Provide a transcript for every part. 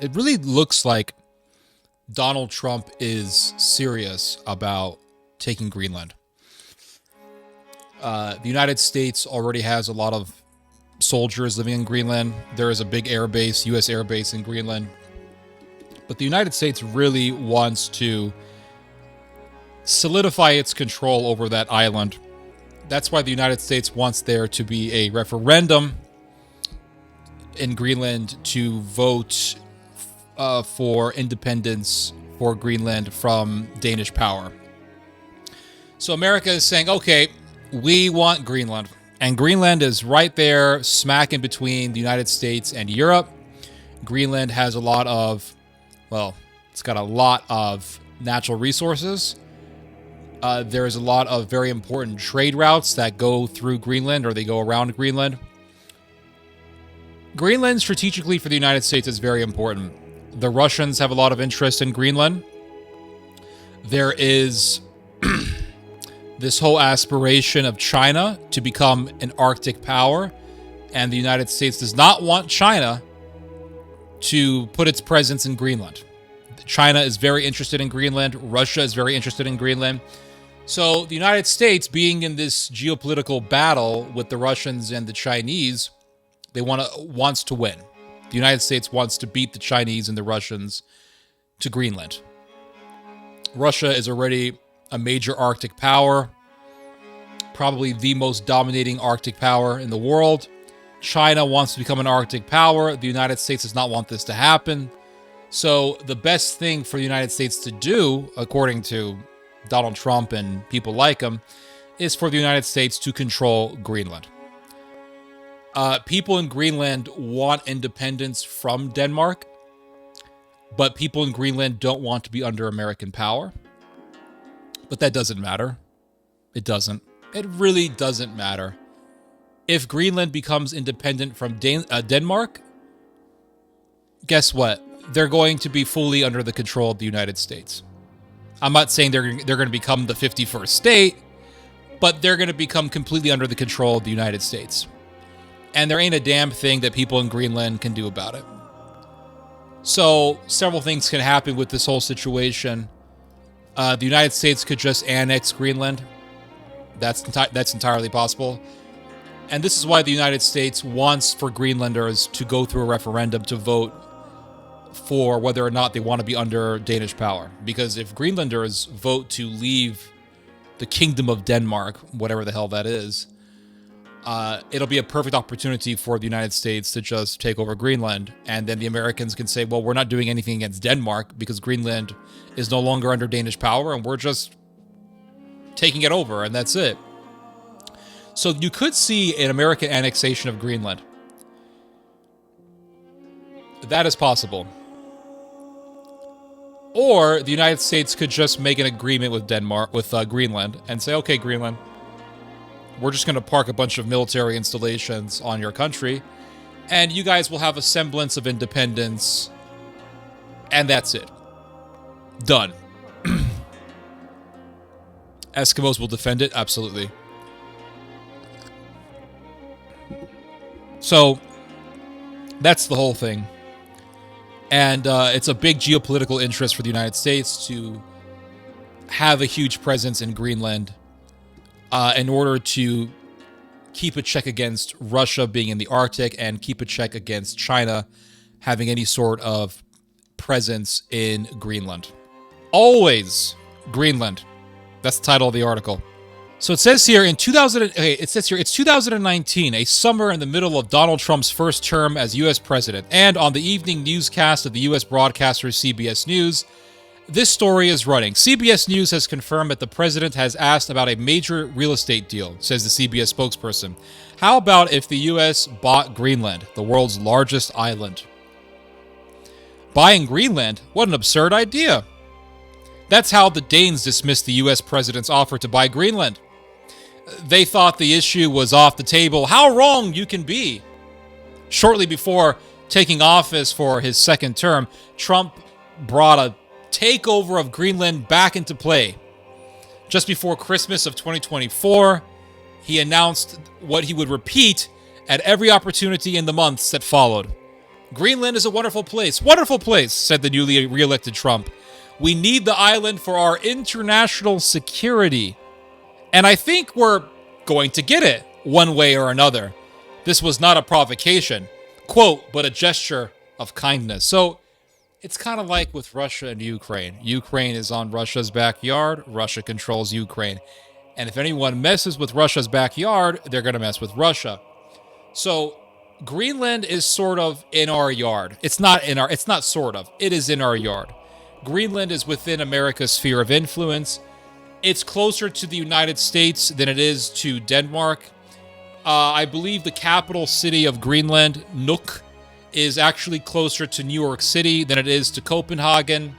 It really looks like Donald Trump is serious about taking Greenland. The United States already has a lot of soldiers living in Greenland. There is a big air base, U.S. air base in Greenland. But the United States really wants to solidify its control over that island. That's why the United States wants there to be a referendum in Greenland to vote for independence for Greenland from Danish power. So America is saying, okay, we want Greenland. And Greenland is right there, smack in between the United States and Europe. Greenland has a lot of, well, it's got a lot of natural resources. There's a lot of very important trade routes that go through Greenland or they go around Greenland. Greenland, strategically for the United States, is very important. The Russians have a lot of interest in Greenland. There is this whole aspiration of China to become an Arctic power, and the United States does not want China to put its presence in Greenland. China is very interested in Greenland. Russia is very interested in Greenland. So the United States, being in this geopolitical battle with the Russians and the Chinese, wants to win. The United States wants to beat the Chinese and the Russians to Greenland. Russia is already a major Arctic power, probably the most dominating Arctic power in the world. China wants to become an Arctic power. The United States does not want this to happen. So the best thing for the United States to do, according to Donald Trump and people like him, is for the United States to control Greenland. People in Greenland want independence from Denmark, but people in Greenland don't want to be under American power. But that doesn't matter. It doesn't. It really doesn't matter. If Greenland becomes independent from Denmark, guess what? They're going to be fully under the control of the United States. I'm not saying they're going to become the 51st state, but they're going to become completely under the control of the United States. And there ain't a damn thing that people in Greenland can do about it. So several things can happen with this whole situation. The United States could just annex Greenland. That's entirely possible. And this is why the United States wants for Greenlanders to go through a referendum to vote for whether or not they want to be under Danish power. Because if Greenlanders vote to leave the Kingdom of Denmark, whatever the hell that is, it'll be a perfect opportunity for the United States to just take over Greenland. And then the Americans can say, well, we're not doing anything against Denmark because Greenland is no longer under Danish power and we're just taking it over, and that's it. So you could see an American annexation of Greenland. That is possible. Or the United States could just make an agreement with Greenland and say, okay, Greenland, we're just going to park a bunch of military installations on your country, and you guys will have a semblance of independence, and that's it. Done. Eskimos will defend it? Absolutely. So, that's the whole thing. And it's a big geopolitical interest for the United States to have a huge presence in Greenland in order to keep a check against Russia being in the Arctic and keep a check against China having any sort of presence in Greenland. Always Greenland. That's the title of the article. So it says here it's 2019, a summer in the middle of Donald Trump's first term as U.S. president, and on the evening newscast of the U.S. broadcaster CBS News, this story is running. CBS News has confirmed that the president has asked about a major real estate deal, says the CBS spokesperson. How about if the U.S. bought Greenland, the world's largest island? Buying Greenland? What an absurd idea. That's how the Danes dismissed the U.S. president's offer to buy Greenland. They thought the issue was off the table. How wrong you can be. Shortly before taking office for his second term, Trump brought a takeover of Greenland back into play. Just before Christmas of 2024, he announced what he would repeat at every opportunity in the months that followed. Greenland is a wonderful place. Wonderful place, said the newly re-elected Trump. We need the island for our international security. And I think we're going to get it, one way or another. This was not a provocation, quote, but a gesture of kindness. So it's kind of like with Russia and Ukraine. Ukraine is on Russia's backyard. Russia controls Ukraine. And if anyone messes with Russia's backyard, they're going to mess with Russia. So Greenland is sort of in our yard. It's not sort of. It is in our yard. Greenland is within America's sphere of influence. It's closer to the United States than it is to Denmark. I believe the capital city of Greenland, Nuuk, is actually closer to New York City than it is to Copenhagen.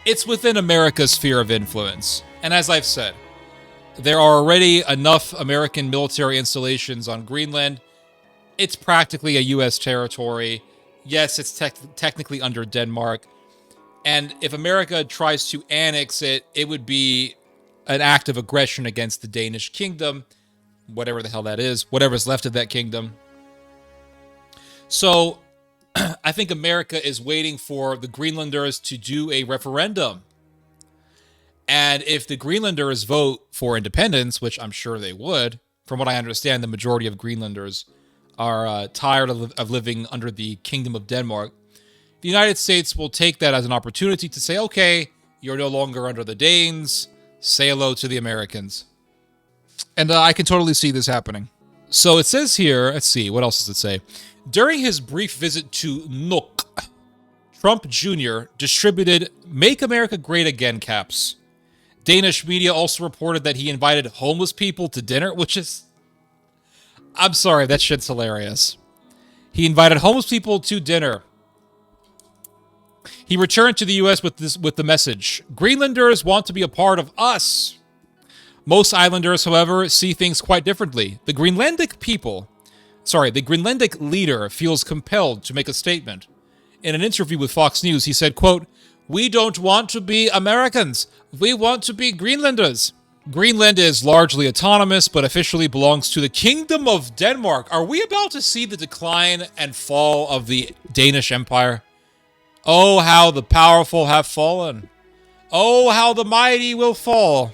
It's within America's sphere of influence. And as I've said, there are already enough American military installations on Greenland. It's practically a U.S. territory. Yes, it's technically under Denmark. And if America tries to annex it, it would be an act of aggression against the Danish kingdom, whatever the hell that is, whatever's left of that kingdom. So I think America is waiting for the Greenlanders to do a referendum. And if the Greenlanders vote for independence, which I'm sure they would, from what I understand, the majority of Greenlanders are tired of living under the Kingdom of Denmark, the United States will take that as an opportunity to say, okay, you're no longer under the Danes, say hello to the Americans. And I can totally see this happening. So it says here, let's see, what else does it say? During his brief visit to Nuuk, Trump Jr. distributed Make America Great Again caps. Danish media also reported that he invited homeless people to dinner, which is... I'm sorry, that shit's hilarious. He invited homeless people to dinner. He returned to the U.S. with the message, Greenlanders want to be a part of us. Most islanders, however, see things quite differently. The Greenlandic leader feels compelled to make a statement. In an interview with Fox News, he said, quote, we don't want to be Americans. We want to be Greenlanders. Greenland is largely autonomous, but officially belongs to the Kingdom of Denmark. Are we about to see the decline and fall of the Danish Empire? Oh, how the powerful have fallen. Oh, how the mighty will fall.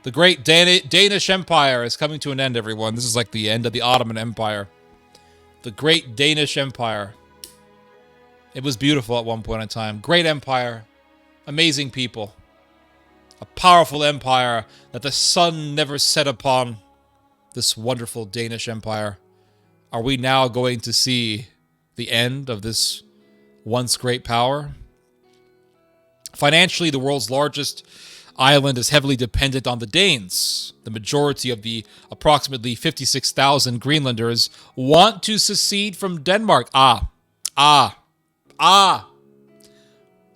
The great Danish Empire is coming to an end, everyone. This is like the end of the Ottoman Empire. The great Danish Empire. It was beautiful at one point in time. Great empire. Amazing people. A powerful empire that the sun never set upon. This wonderful Danish Empire. Are we now going to see the end of this once great power? Financially, the world's largest island is heavily dependent on the Danes. The majority of the approximately 56,000 Greenlanders want to secede from Denmark.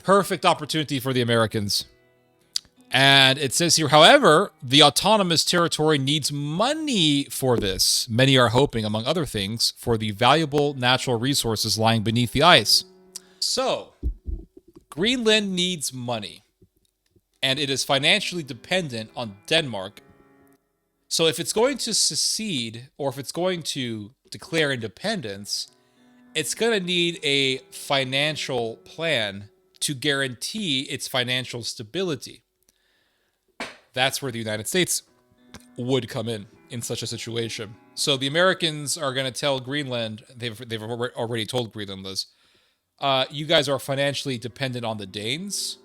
Perfect opportunity for the Americans. And it says here, however, the autonomous territory needs money for this. Many are hoping, among other things, for the valuable natural resources lying beneath the ice. So, Greenland needs money, and it is financially dependent on Denmark. So if it's going to secede, or if it's going to declare independence, it's going to need a financial plan to guarantee its financial stability. That's where the United States would come in such a situation. So the Americans are going to tell Greenland, they've already told Greenland this, you guys are financially dependent on the Danes.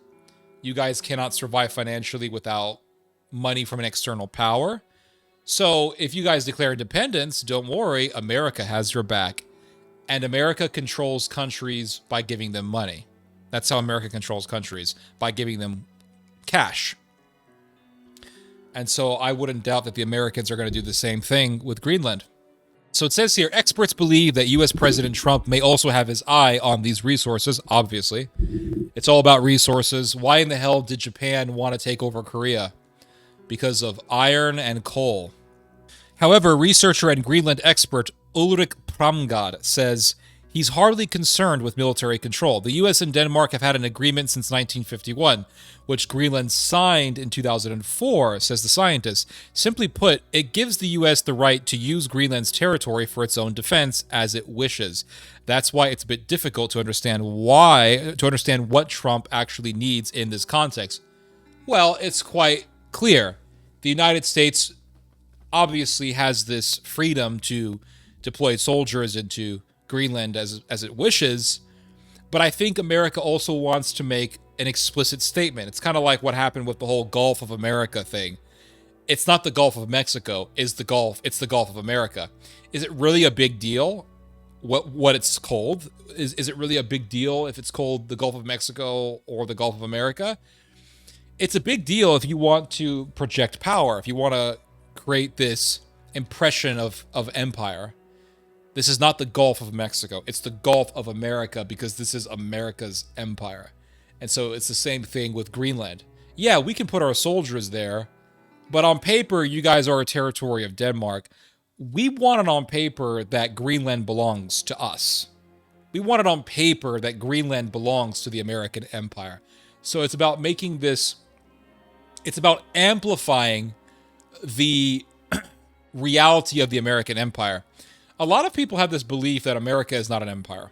You guys cannot survive financially without money from an external power. So if you guys declare independence, don't worry, America has your back. And America controls countries by giving them money. That's how America controls countries, by giving them cash. And so I wouldn't doubt that the Americans are going to do the same thing with Greenland. So it says here, experts believe that U.S. President Trump may also have his eye on these resources, obviously. It's all about resources. Why in the hell did Japan want to take over Korea? Because of iron and coal. However, researcher and Greenland expert Ulrik Pramgad says He's hardly concerned with military control. The US and Denmark have had an agreement since 1951, which Greenland signed in 2004, says the scientist. Simply put, it gives the US the right to use Greenland's territory for its own defense as it wishes. That's why it's a bit difficult to understand what Trump actually needs in this context. Well, it's quite clear. The United States obviously has this freedom to deploy soldiers into Greenland as it wishes, but I think America also wants to make an explicit statement. It's kind of like what happened with the whole Gulf of America thing. It's not the Gulf of Mexico, it's the Gulf of America. Is it really a big deal what it's called? Is it really a big deal if it's called the Gulf of Mexico or the Gulf of America? It's a big deal if you want to project power, if you want to create this impression of empire. This is not the Gulf of Mexico. It's the Gulf of America because this is America's empire. And so it's the same thing with Greenland. Yeah, we can put our soldiers there, but on paper, you guys are a territory of Denmark. We want it on paper that Greenland belongs to us. We want it on paper that Greenland belongs to the American empire. So it's about making this, it's about amplifying the reality of the American empire. A lot of people have this belief that America is not an empire.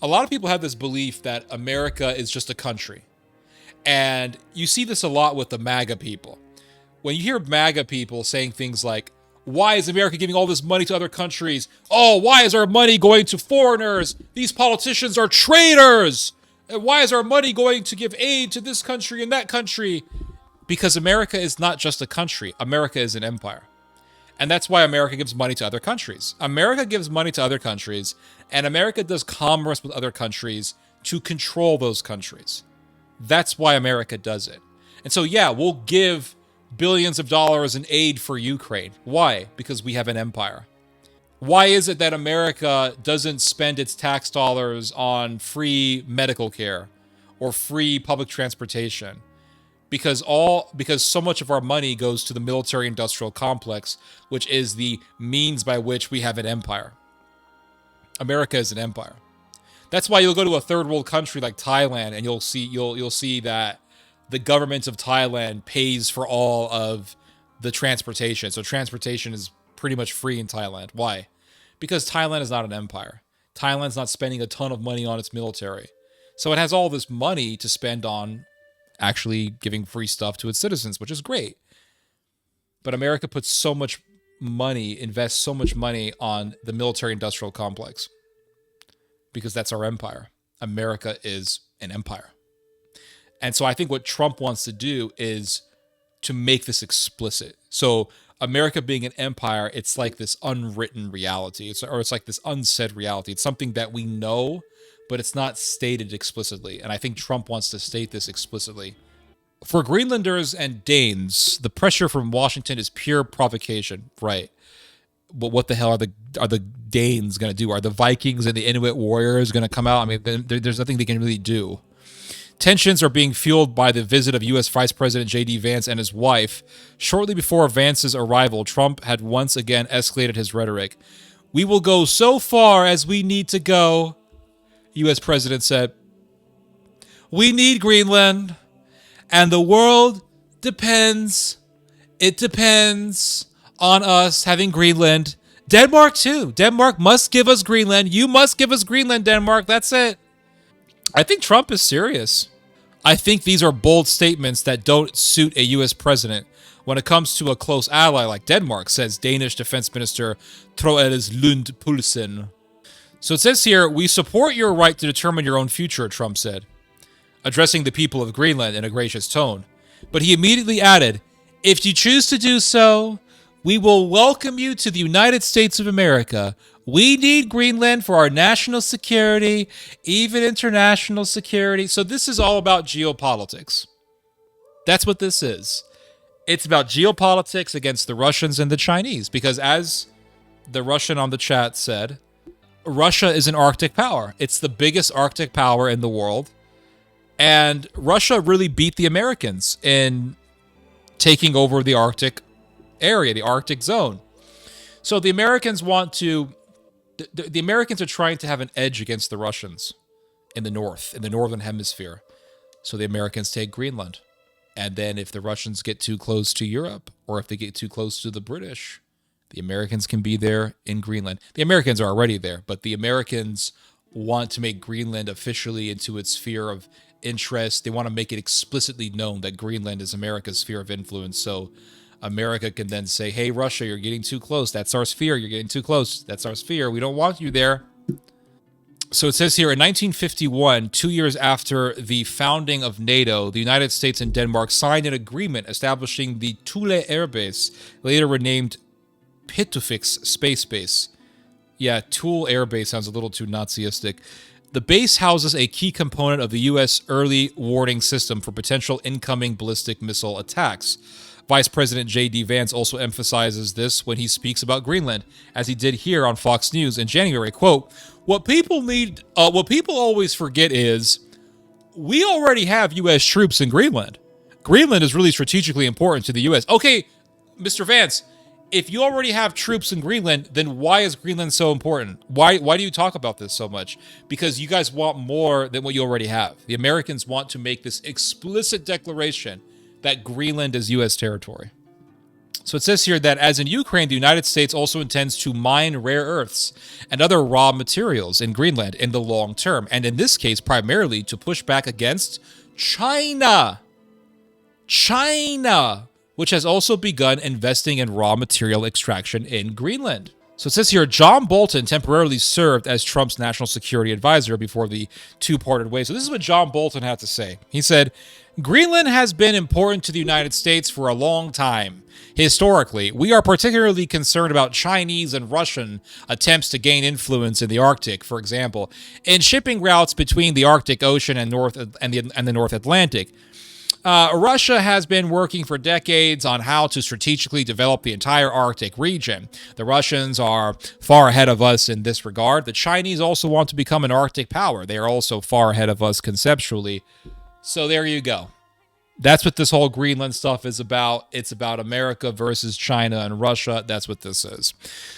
A lot of people have this belief that America is just a country. And you see this a lot with the MAGA people. When you hear MAGA people saying things like, why is America giving all this money to other countries? Oh, why is our money going to foreigners? These politicians are traitors. And why is our money going to give aid to this country and that country? Because America is not just a country. America is an empire. And that's why America gives money to other countries. America gives money to other countries, and America does commerce with other countries to control those countries. That's why America does it. And so, yeah, we'll give billions of dollars in aid for Ukraine. Why? Because we have an empire. Why is it that America doesn't spend its tax dollars on free medical care or free public transportation? Because so much of our money goes to the military-industrial complex, which is the means by which we have an empire. America is an empire. That's why you'll go to a third world country like Thailand, and you'll see that the government of Thailand pays for all of the transportation. So transportation is pretty much free in Thailand. Why? Because Thailand is not an empire. Thailand's not spending a ton of money on its military. So it has all this money to spend on actually giving free stuff to its citizens, which is great. But America puts so much money, invests so much money on the military-industrial complex because that's our empire. America is an empire. And so I think what Trump wants to do is to make this explicit. So America being an empire, it's like this unwritten reality. It's like this unsaid reality. It's something that we know, but it's not stated explicitly. And I think Trump wants to state this explicitly. For Greenlanders and Danes, the pressure from Washington is pure provocation, right? But what the hell are the Danes going to do? Are the Vikings and the Inuit warriors going to come out? I mean, there's nothing they can really do. Tensions are being fueled by the visit of U.S. Vice President J.D. Vance and his wife. Shortly before Vance's arrival, Trump had once again escalated his rhetoric. "We will go so far as we need to go," U.S. President said. "We need Greenland, and the world depends. It depends on us having Greenland. Denmark, too. Denmark must give us Greenland. You must give us Greenland, Denmark. That's it." I think Trump is serious. I think these are bold statements that don't suit a U.S. president when it comes to a close ally like Denmark, says Danish Defense Minister Troels Lund Poulsen. So it says here, "We support your right to determine your own future," Trump said, addressing the people of Greenland in a gracious tone. But he immediately added, "If you choose to do so, we will welcome you to the United States of America. We need Greenland for our national security, even international security." So this is all about geopolitics. That's what this is. It's about geopolitics against the Russians and the Chinese. Because as the Russian on the chat said, Russia is an Arctic power. It's the biggest Arctic power in the world. And Russia really beat the Americans in taking over the Arctic area, the Arctic zone. So the Americans want to The Americans are trying to have an edge against the Russians in the north, in the northern hemisphere. So the Americans take Greenland. And then if the Russians get too close to Europe, or if they get too close to the British, the Americans can be there in Greenland. The Americans are already there, but the Americans want to make Greenland officially into its sphere of interest. They want to make it explicitly known that Greenland is America's sphere of influence. So America can then say, hey, Russia, you're getting too close. That's our sphere. You're getting too close. That's our sphere. We don't want you there. So it says here, in 1951, 2 years after the founding of NATO, the United States and Denmark signed an agreement establishing the Thule Air Base, later renamed Pitufix Space Base. Yeah, Thule Air Base sounds a little too Nazistic. The base houses a key component of the U.S. early warning system for potential incoming ballistic missile attacks. Vice President J.D. Vance also emphasizes this when he speaks about Greenland, as he did here on Fox News in January. Quote, what people always forget is we already have U.S. troops in Greenland. Greenland is really strategically important to the U.S. Okay, Mr. Vance, if you already have troops in Greenland, then why is Greenland so important? Why do you talk about this so much? Because you guys want more than what you already have. The Americans want to make this explicit declaration that Greenland is U.S. territory. So it says here that, as in Ukraine, the United States also intends to mine rare earths and other raw materials in Greenland in the long term, and in this case, primarily to push back against China. China, which has also begun investing in raw material extraction in Greenland. So it says here, John Bolton temporarily served as Trump's national security advisor before the two parted ways. So this is what John Bolton had to say. He said, Greenland has been important to the United States for a long time. Historically, we are particularly concerned about Chinese and Russian attempts to gain influence in the Arctic, for example, in shipping routes between the Arctic Ocean and the North Atlantic. Russia has been working for decades on how to strategically develop the entire Arctic region. The Russians are far ahead of us in this regard. The Chinese also want to become an Arctic power. They are also far ahead of us conceptually. So there you go. That's what this whole Greenland stuff is about. It's about America versus China and Russia. That's what this is.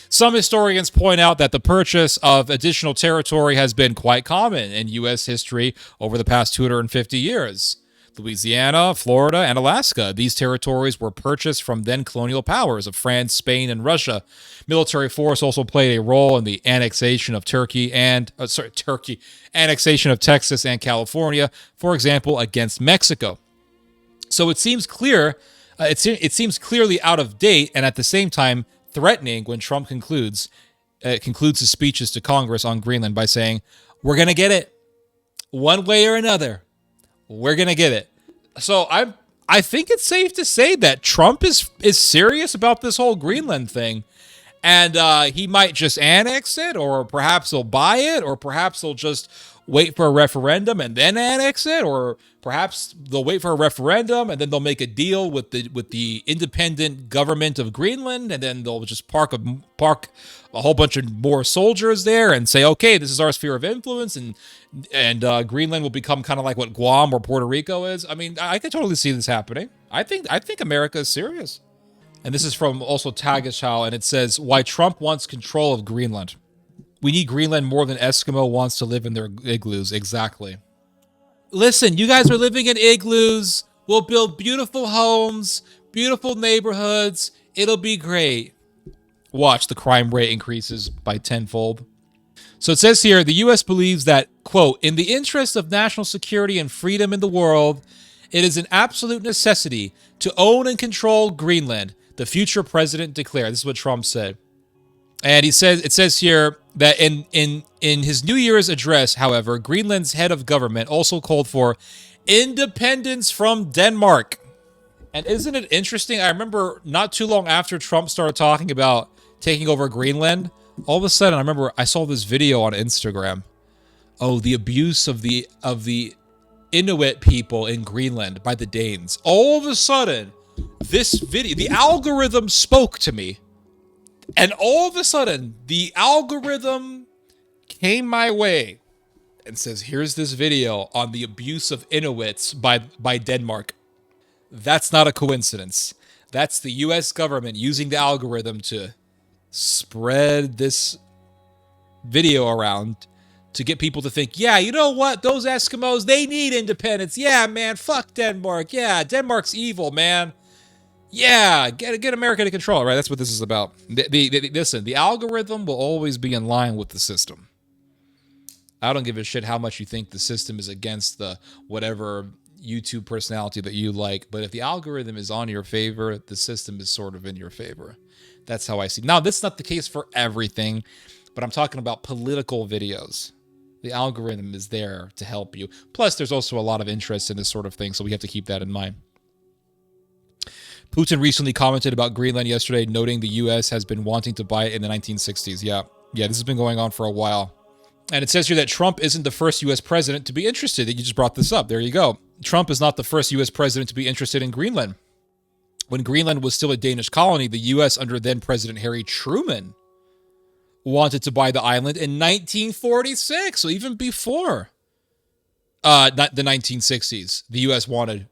Some historians point out that the purchase of additional territory has been quite common in U.S. history over the past 250 years. Louisiana, Florida, and Alaska. These territories were purchased from then colonial powers of France, Spain, and Russia. Military force also played a role in the annexation of annexation of Texas and California, for example, against Mexico. So it seems clear, it seems clearly out of date, and at the same time threatening when Trump concludes his speeches to Congress on Greenland by saying, "We're gonna get it, one way or another. We're gonna get it." So I think it's safe to say that Trump is serious about this whole Greenland thing, and he might just annex it, or perhaps he'll buy it, or perhaps he'll just wait for a referendum and then annex it, or perhaps they'll wait for a referendum and then they'll make a deal with the independent government of Greenland, and then they'll just park a whole bunch of more soldiers there and say, okay, this is our sphere of influence, and Greenland will become kind of like what Guam or Puerto Rico is. I mean, I could totally see this happening. I think America is serious. And this is from also Tagesschau, and it says, why Trump wants control of Greenland. We need Greenland more than Eskimo wants to live in their igloos. Exactly. Listen, you guys are living in igloos. We'll build beautiful homes, beautiful neighborhoods. It'll be great. Watch, the crime rate increases by tenfold. So it says here, the U.S. believes that, quote, in the interest of national security and freedom in the world, it is an absolute necessity to own and control Greenland, the future president declared. This is what Trump said. And it says here that in his New Year's address, however, Greenland's head of government also called for independence from Denmark. And isn't it interesting? I remember not too long after Trump started talking about taking over Greenland, all of a sudden I remember I saw this video on Instagram. Oh, the abuse of the Inuit people in Greenland by the Danes. All of a sudden, this video, the algorithm spoke to me. And all of a sudden, the algorithm came my way and says, here's this video on the abuse of Inuits by Denmark. That's not a coincidence. That's the U.S. government using the algorithm to spread this video around to get people to think, yeah, you know what? Those Eskimos, they need independence. Yeah, man, fuck Denmark. Yeah, Denmark's evil, man. Yeah, get America to control, right? That's what this is about. Listen, the algorithm will always be in line with the system. I don't give a shit how much you think the system is against the whatever YouTube personality that you like, but if the algorithm is on your favor, the system is sort of in your favor. That's how I see. Now, this is not the case for everything, but I'm talking about political videos. The algorithm is there to help you. Plus, there's also a lot of interest in this sort of thing, so we have to keep that in mind. Putin recently commented about Greenland yesterday, noting the U.S. has been wanting to buy it in the 1960s. Yeah, this has been going on for a while. And it says here that Trump isn't the first U.S. president to be interested. You just brought this up. There you go. Trump is not the first U.S. president to be interested in Greenland. When Greenland was still a Danish colony, the U.S. under then President Harry Truman wanted to buy the island in 1946, so even before the 1960s, the U.S. wanted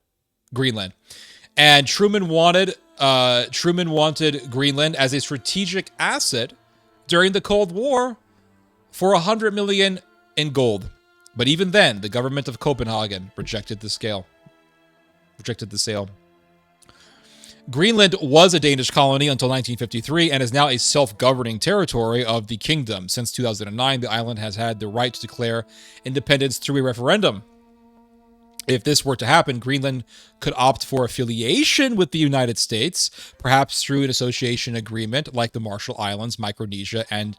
Greenland. And Truman wanted Greenland as a strategic asset during the Cold War for $100 million in gold. But even then, the government of Copenhagen rejected the sale. Greenland was a Danish colony until 1953 and is now a self-governing territory of the kingdom. Since 2009, the island has had the right to declare independence through a referendum. If this were to happen, Greenland could opt for affiliation with the United States, perhaps through an association agreement like the Marshall Islands, Micronesia, and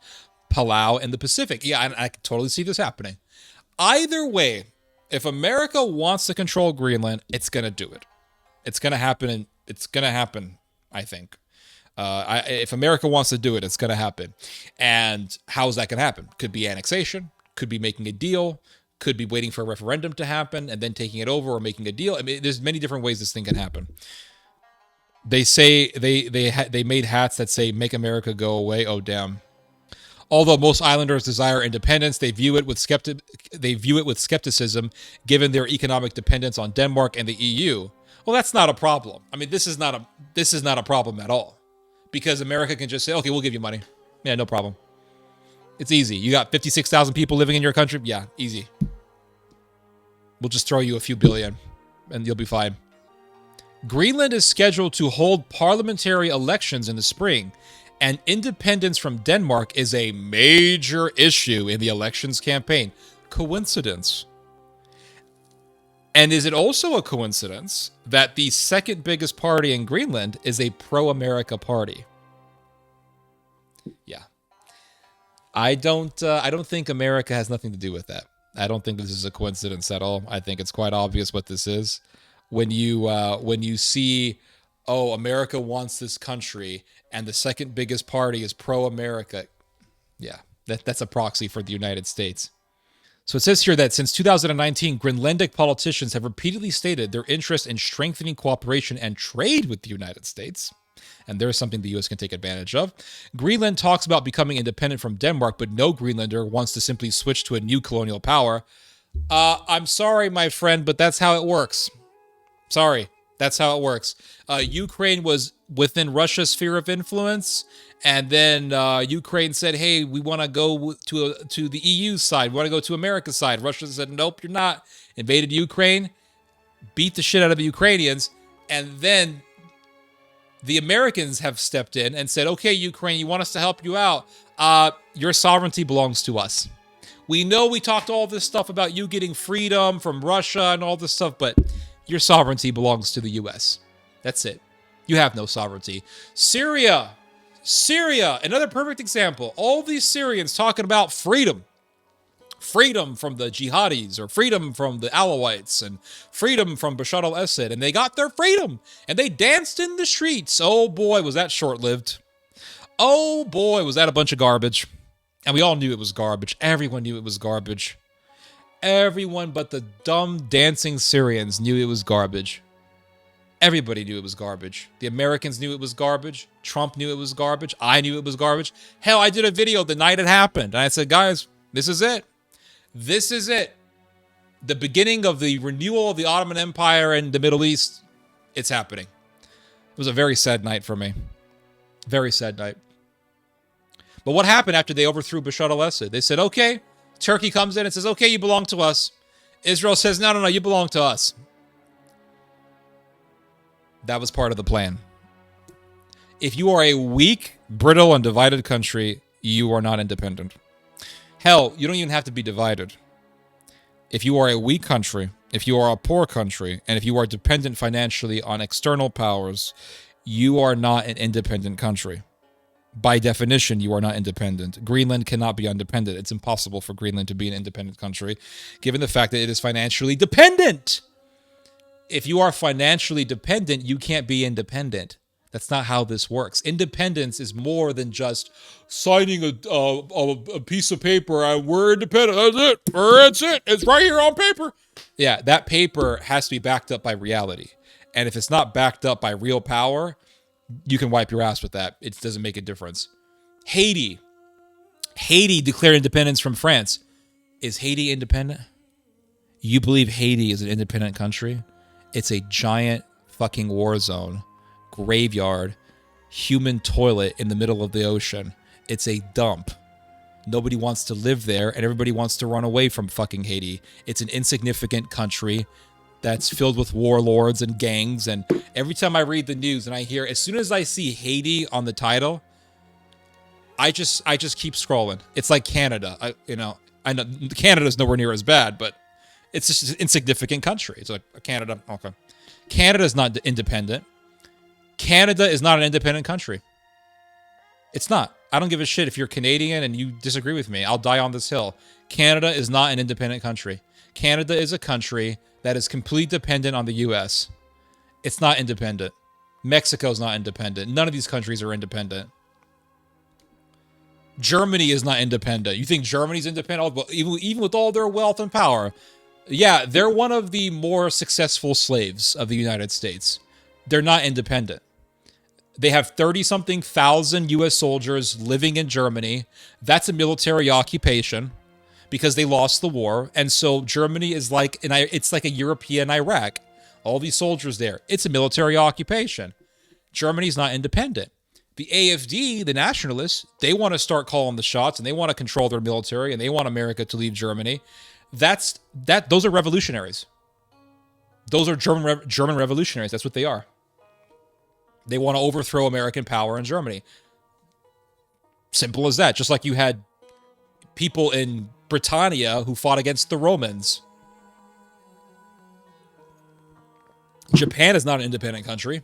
Palau in the Pacific. Yeah, I can totally see this happening. Either way, if America wants to control Greenland, it's going to do it. It's going to happen. It's going to happen, I think. If America wants to do it, it's going to happen. And how is that going to happen? Could be annexation. Could be making a deal. Could be waiting for a referendum to happen and then taking it over or making a deal. I mean, there's many different ways this thing can happen. They say they made hats that say "Make America Go Away." Oh, damn. Although most islanders desire independence, they view it with skepticism, given their economic dependence on Denmark and the EU. Well, that's not a problem. I mean, this is not a problem at all, because America can just say, "Okay, we'll give you money." Yeah, no problem. It's easy. You got 56,000 people living in your country? Yeah, easy. We'll just throw you a few billion, and you'll be fine. Greenland is scheduled to hold parliamentary elections in the spring, and independence from Denmark is a major issue in the elections campaign. Coincidence? And is it also a coincidence that the second biggest party in Greenland is a pro-America party? Yeah. I don't think America has nothing to do with that. I don't think this is a coincidence at all. I think it's quite obvious what this is. When you see, oh, America wants this country, and the second biggest party is pro-America, yeah, that's a proxy for the United States. So it says here that since 2019, Greenlandic politicians have repeatedly stated their interest in strengthening cooperation and trade with the United States. And there's something the U.S. can take advantage of. Greenland talks about becoming independent from Denmark, but no Greenlander wants to simply switch to a new colonial power. I'm sorry, my friend, but that's how it works. Sorry, that's how it works. Ukraine was within Russia's sphere of influence, and then Ukraine said, hey, we want to go to the EU side. We want to go to America's side. Russia said, nope, you're not. Invaded Ukraine, beat the shit out of the Ukrainians, and then the Americans have stepped in and said, okay, Ukraine, you want us to help you out? Your sovereignty belongs to us. We know we talked all this stuff about you getting freedom from Russia and all this stuff, but your sovereignty belongs to the U.S. That's it. You have no sovereignty. Syria, another perfect example. All these Syrians talking about freedom. Freedom from the jihadis, or freedom from the Alawites, and freedom from Bashar al-Assad, and they got their freedom, and they danced in the streets. Oh boy, was that short-lived. Oh boy, was that a bunch of garbage. And we all knew it was garbage. Everyone knew it was garbage. Everyone but the dumb dancing Syrians knew it was garbage. Everybody knew it was garbage. The Americans knew it was garbage. Trump knew it was garbage. I knew it was garbage. Hell, I did a video the night it happened, and I said, guys, this is it. This is it. The beginning of the renewal of the Ottoman Empire in the Middle East. It's happening. It was a very sad night for me. Very sad night. But what happened after they overthrew Bashar al-Assad? They said, okay, Turkey comes in and says, okay, you belong to us. Israel says, no, you belong to us. That was part of the plan. If you are a weak, brittle, and divided country, you are not independent. Hell, you don't even have to be divided. If you are a weak country, if you are a poor country, and if you are dependent financially on external powers, you are not an independent country. By definition, you are not independent. Greenland cannot be independent. It's impossible for Greenland to be an independent country, given the fact that it is financially dependent. If you are financially dependent, you can't be independent. That's not how this works. Independence is more than just signing a piece of paper. We're independent. That's it. It's right here on paper. Yeah, that paper has to be backed up by reality. And if it's not backed up by real power, you can wipe your ass with that. It doesn't make a difference. Haiti declared independence from France. Is Haiti independent? You believe Haiti is an independent country? It's a giant fucking war zone, graveyard, human toilet in the middle of the ocean. It's a dump. Nobody wants to live there, and everybody wants to run away from fucking Haiti. It's an insignificant country that's filled with warlords and gangs, and every time I read the news and I hear, as soon as I see Haiti on the title, I just keep scrolling. It's like Canada. I know Canada's nowhere near as bad, but it's just an insignificant country. It's like Canada. Okay. Canada is not independent. Canada is not an independent country. It's not. I don't give a shit if you're Canadian and you disagree with me. I'll die on this hill. Canada is not an independent country. Canada is a country that is completely dependent on the U.S. It's not independent. Mexico's not independent. None of these countries are independent. Germany is not independent. You think Germany's independent? Well, even with all their wealth and power, yeah, they're one of the more successful slaves of the United States. They're not independent. They have 30-something thousand U.S. soldiers living in Germany. That's a military occupation because they lost the war. And so Germany is it's like a European Iraq. All these soldiers there. It's a military occupation. Germany's not independent. The AfD, the nationalists, they want to start calling the shots and they want to control their military and they want America to leave Germany. Those are revolutionaries. Those are German revolutionaries. That's what they are. They want to overthrow American power in Germany. Simple as that. Just like you had people in Britannia who fought against the Romans. Japan is not an independent country.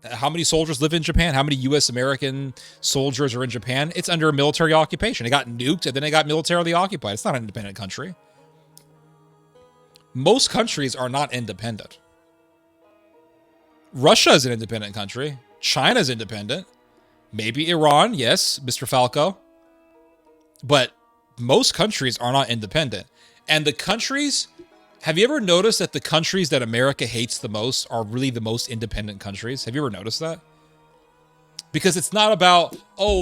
How many soldiers live in Japan? How many U.S. American soldiers are in Japan? It's under a military occupation. It got nuked and then it got militarily occupied. It's not an independent country. Most countries are not independent. Russia is an independent country. China is independent. Maybe Iran, yes, Mr. Falco. But most countries are not independent. And the countries, have you ever noticed that the countries that America hates the most are really the most independent countries? Have you ever noticed that? Because it's not about,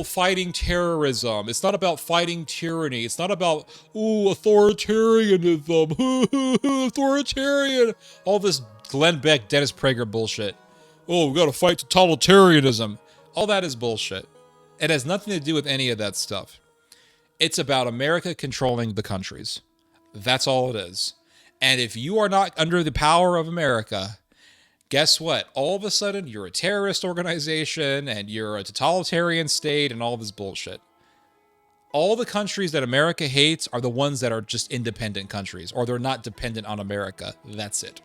fighting terrorism. It's not about fighting tyranny. It's not about, authoritarianism. Authoritarian. All this Glenn Beck, Dennis Prager bullshit. We gotta fight totalitarianism. All that is bullshit. It has nothing to do with any of that stuff. It's about America controlling the countries. That's all it is. And if you are not under the power of America, guess what? All of a sudden, you're a terrorist organization and you're a totalitarian state and all this bullshit. All the countries that America hates are the ones that are just independent countries, or they're not dependent on America. That's it.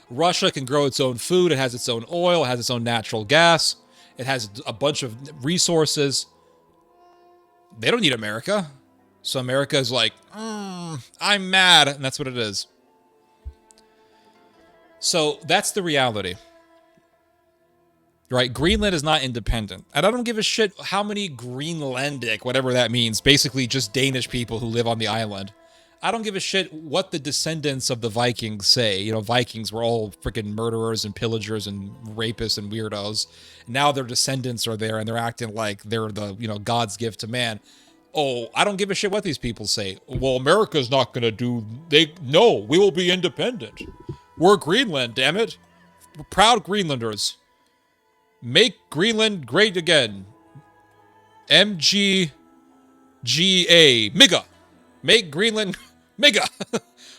Russia can grow its own food. It has its own oil. It has its own natural gas. It has a bunch of resources. They don't need America. So America is like, I'm mad. And that's what it is. So that's the reality. Right? Greenland is not independent. And I don't give a shit how many Greenlandic, whatever that means, basically just Danish people who live on the island. I don't give a shit what the descendants of the Vikings say. Vikings were all freaking murderers and pillagers and rapists and weirdos. Now their descendants are there and they're acting like they're the, God's gift to man. I don't give a shit what these people say. Well, America's not going to do... No, we will be independent. We're Greenland, damn it. We're proud Greenlanders. Make Greenland great again. MGGA, MIGA. Make Greenland MIGA.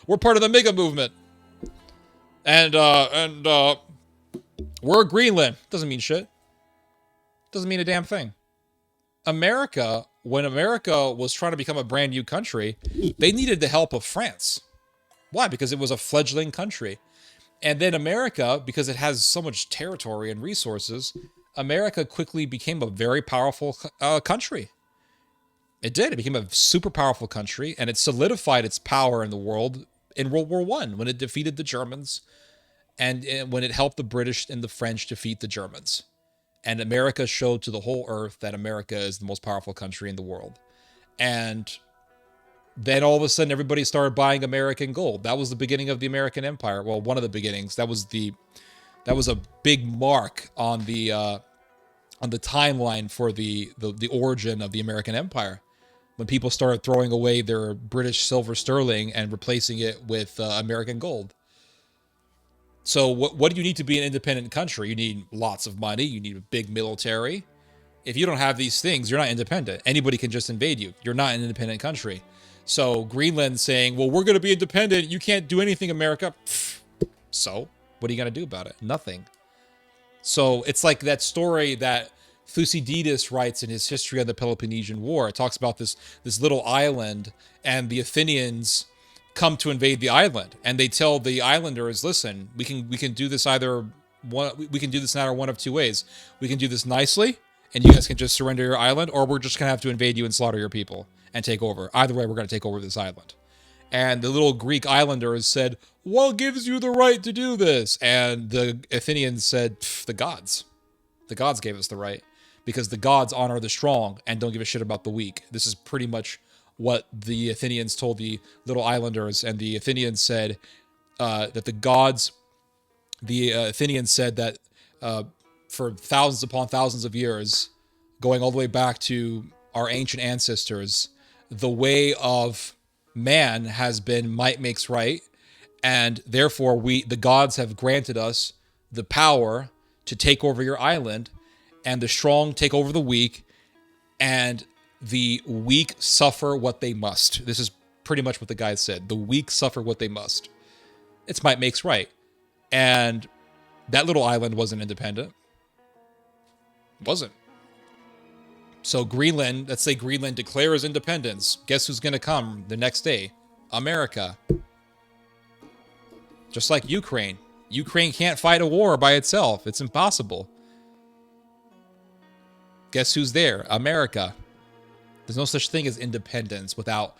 We're part of the MIGA movement. And we're Greenland. Doesn't mean shit. Doesn't mean a damn thing. America, when America was trying to become a brand new country, they needed the help of France. Why? Because it was a fledgling country. And then America, because it has so much territory and resources, America quickly became a very powerful country. It did. It became a super powerful country, and it solidified its power in the world in World War I when it defeated the Germans and when it helped the British and the French defeat the Germans. And America showed to the whole earth that America is the most powerful country in the world. And then all of a sudden, everybody started buying American gold. That was the beginning of the American Empire. Well, one of the beginnings. That was a big mark on the timeline for the origin of the American Empire. When people started throwing away their British silver sterling and replacing it with American gold. So what do you need to be an independent country? You need lots of money. You need a big military. If you don't have these things, you're not independent. Anybody can just invade you. You're not an independent country. So Greenland saying, well, we're going to be independent. You can't do anything, America. So what are you going to do about it? Nothing. So it's like that story that Thucydides writes in his History of the Peloponnesian War. It talks about this little island, and the Athenians come to invade the island, and they tell the islanders, listen, we can do this either one of two ways. We can do this nicely, and you guys can just surrender your island, or we're just gonna have to invade you and slaughter your people and take over. Either way, we're gonna take over this island. And the little Greek islanders said, what gives you the right to do this? And the Athenians said, the gods. The gods gave us the right, because the gods honor the strong and don't give a shit about the weak. This is pretty much what the Athenians told the little islanders, and the Athenians said that for thousands upon thousands of years, going all the way back to our ancient ancestors, the way of man has been might makes right, and therefore the gods have granted us the power to take over your island, and the strong take over the weak, and the weak suffer what they must. This is pretty much what the guy said. The weak suffer what they must. It's might makes right. And that little island wasn't independent. It wasn't. So Greenland, let's say Greenland declares independence. Guess who's going to come the next day? America. Just like Ukraine. Ukraine can't fight a war by itself. It's impossible. Guess who's there? America. There's no such thing as independence without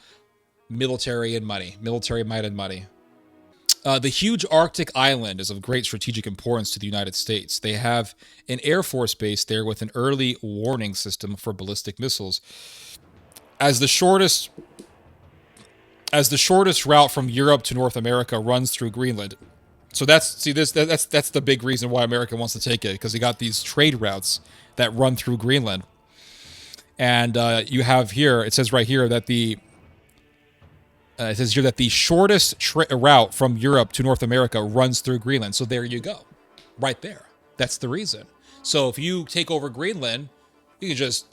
military and money, military might and money. The huge Arctic island is of great strategic importance to the United States. They have an Air Force base there with an early warning system for ballistic missiles. As the shortest route from Europe to North America runs through Greenland. So that's the big reason why America wants to take it, because they got these trade routes that run through Greenland. And you have here, it says right here that the shortest route from Europe to North America runs through Greenland. So there you go, right there. That's the reason. So if you take over Greenland, you can just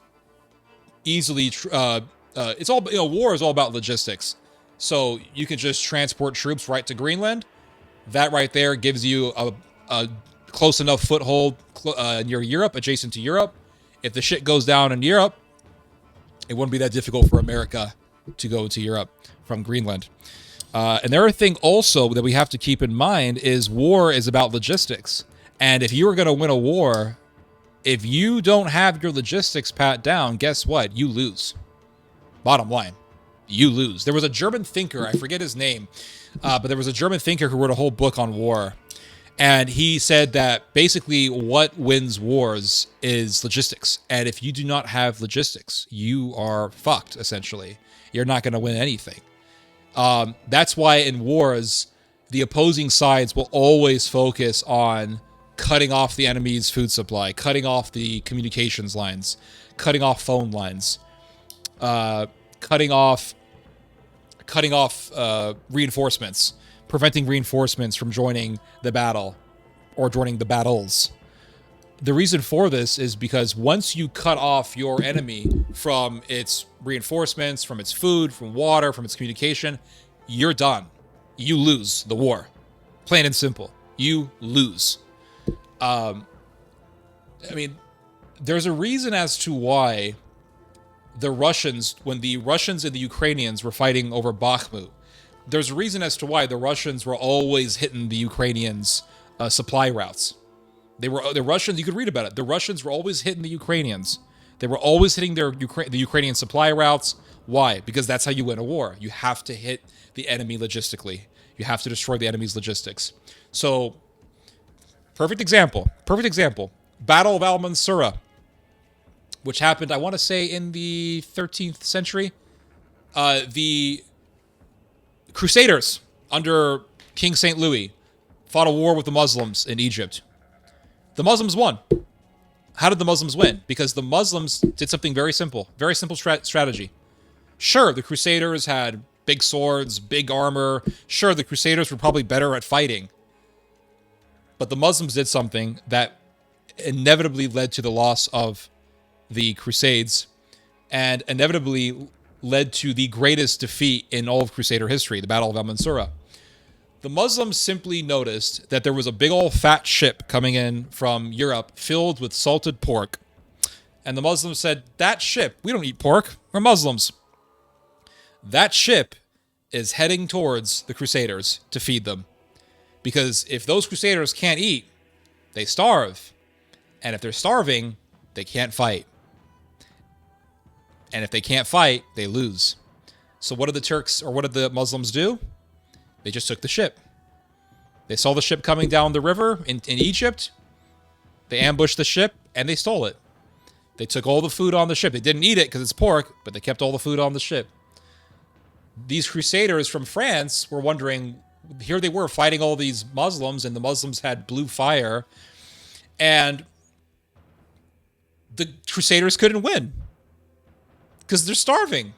easily. It's all war is all about logistics. So you can just transport troops right to Greenland. That right there gives you a close enough foothold near Europe, adjacent to Europe. If the shit goes down in Europe, it wouldn't be that difficult for America to go to Europe from Greenland. Another thing also that we have to keep in mind is war is about logistics. And if you are going to win a war, if you don't have your logistics pat down, guess what? You lose. Bottom line, you lose. There was a German thinker, I forget his name, but there was a German thinker who wrote a whole book on war. And he said that basically what wins wars is logistics. And if you do not have logistics, you are fucked, essentially. You're not going to win anything. That's why in wars, the opposing sides will always focus on cutting off the enemy's food supply, cutting off the communications lines, cutting off phone lines, cutting off reinforcements, preventing reinforcements from joining the battle or joining the battles. the reason for this is because once you cut off your enemy from its reinforcements, from its food, from water, from its communication, you're done. You lose the war. Plain and simple. You lose. I mean, there's a reason as to why the Russians, when the Russians and the Ukrainians were fighting over Bakhmut, there's a reason as to why the Russians were always hitting the Ukrainians' supply routes. The Russians, you could read about it. The Russians were always hitting the Ukrainians. They were always hitting the Ukrainian supply routes. Why? Because that's how you win a war. You have to hit the enemy logistically. You have to destroy the enemy's logistics. So, perfect example. Battle of Al-Mansura, which happened, I want to say, in the 13th century. The Crusaders, under King St. Louis, fought a war with the Muslims in Egypt. The Muslims won. How did the Muslims win? Because the Muslims did something very simple strategy. Sure, the Crusaders had big swords, big armor. Sure, the Crusaders were probably better at fighting. But the Muslims did something that inevitably led to the loss of the Crusades and inevitably led to the greatest defeat in all of Crusader history, the Battle of Al-Mansura. The Muslims simply noticed that there was a big old fat ship coming in from Europe filled with salted pork. And the Muslims said, that ship, we don't eat pork, we're Muslims. That ship is heading towards the Crusaders to feed them. Because if those Crusaders can't eat, they starve. And if they're starving, they can't fight. And if they can't fight, they lose. So what did the Turks, or what did the Muslims do? They just took the ship. They saw the ship coming down the river in Egypt. They ambushed the ship, and they stole it. They took all the food on the ship. They didn't eat it because it's pork, but they kept all the food on the ship. These Crusaders from France were wondering, here they were fighting all these Muslims, and the Muslims had blue fire, and the Crusaders couldn't win because they're starving.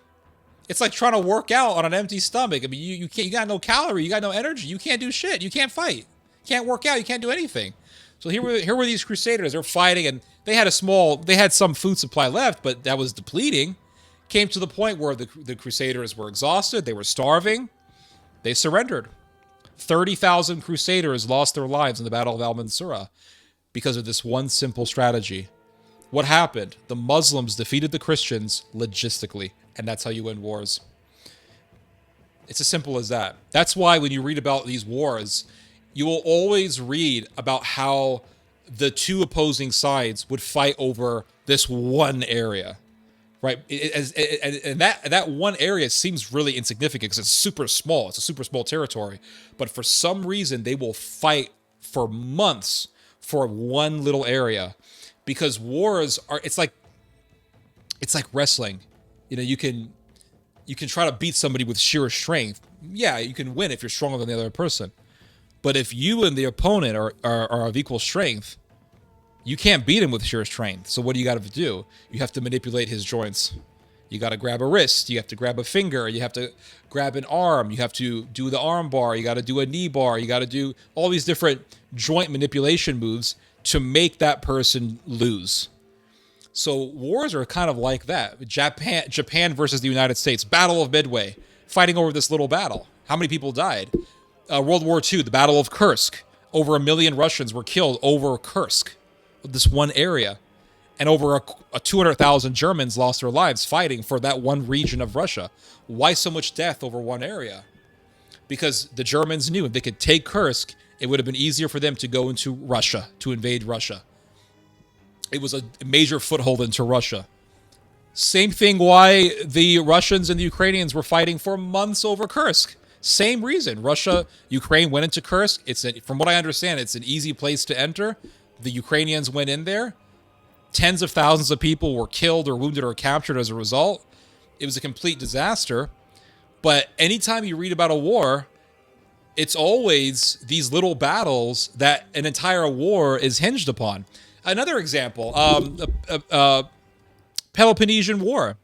It's like trying to work out on an empty stomach. I mean, you can't. You got no calorie. You got no energy. You can't do shit. You can't fight. You can't work out. You can't do anything. So here were these Crusaders. They're fighting, and they had some food supply left, but that was depleting. Came to the point where the Crusaders were exhausted. They were starving. They surrendered. 30,000 Crusaders lost their lives in the Battle of Al-Mansura because of this one simple strategy. What happened? The Muslims defeated the Christians logistically, and that's how you win wars. It's as simple as that. That's why when you read about these wars, you will always read about how the two opposing sides would fight over this one area, right? And that one area seems really insignificant because it's super small. It's a super small territory. But for some reason, they will fight for months for one little area. Because wars are, it's like wrestling. You know, you can try to beat somebody with sheer strength. Yeah, you can win if you're stronger than the other person. But if you and the opponent are of equal strength, you can't beat him with sheer strength. So what do you got to do? You have to manipulate his joints. You got to grab a wrist. You have to grab a finger. You have to grab an arm. You have to do the arm bar. You got to do a knee bar. You got to do all these different joint manipulation moves to make that person lose. So wars are kind of like that. Japan versus the United States, Battle of Midway, fighting over this little battle. How many people died? World War II, the Battle of Kursk. Over 1 million Russians were killed over Kursk, this one area. And over 200,000 Germans lost their lives fighting for that one region of Russia. Why so much death over one area? Because the Germans knew if they could take Kursk, it would have been easier for them to go into Russia, to invade Russia. It was a major foothold into Russia. Same thing why the Russians and the Ukrainians were fighting for months over Kursk. Same reason. Ukraine went into Kursk. From what I understand, it's an easy place to enter. The Ukrainians went in there. Tens of thousands of people were killed or wounded or captured as a result. It was a complete disaster. But anytime you read about a war, it's always these little battles that an entire war is hinged upon. Another example, Peloponnesian War.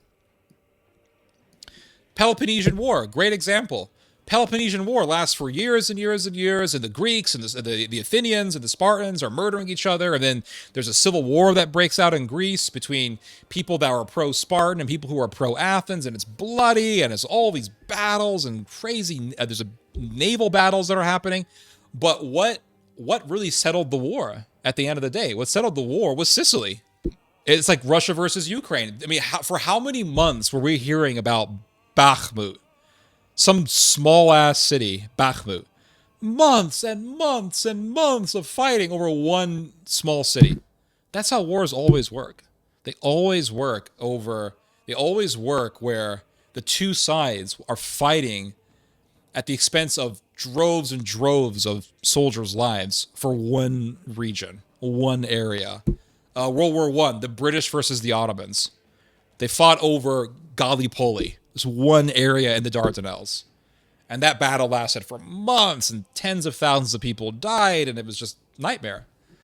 Peloponnesian War, great example. Peloponnesian War lasts for years and years and years, and the Greeks and the Athenians and the Spartans are murdering each other, and then there's a civil war that breaks out in Greece between people that are pro-Spartan and people who are pro-Athens, and it's bloody, and it's all these battles and crazy, there's naval battles that are happening. But what really settled the war at the end of the day? What settled the war was Sicily. It's like Russia versus Ukraine. I mean, for how many months were we hearing about Bakhmut? Some small-ass city, Bakhmut. Months and months and months of fighting over one small city. That's how wars always work. They always work where the two sides are fighting at the expense of droves and droves of soldiers' lives for one region, one area. World War I, the British versus the Ottomans. They fought over Gallipoli. This one area in the Dardanelles. And that battle lasted for months, and tens of thousands of people died, and it was just nightmare.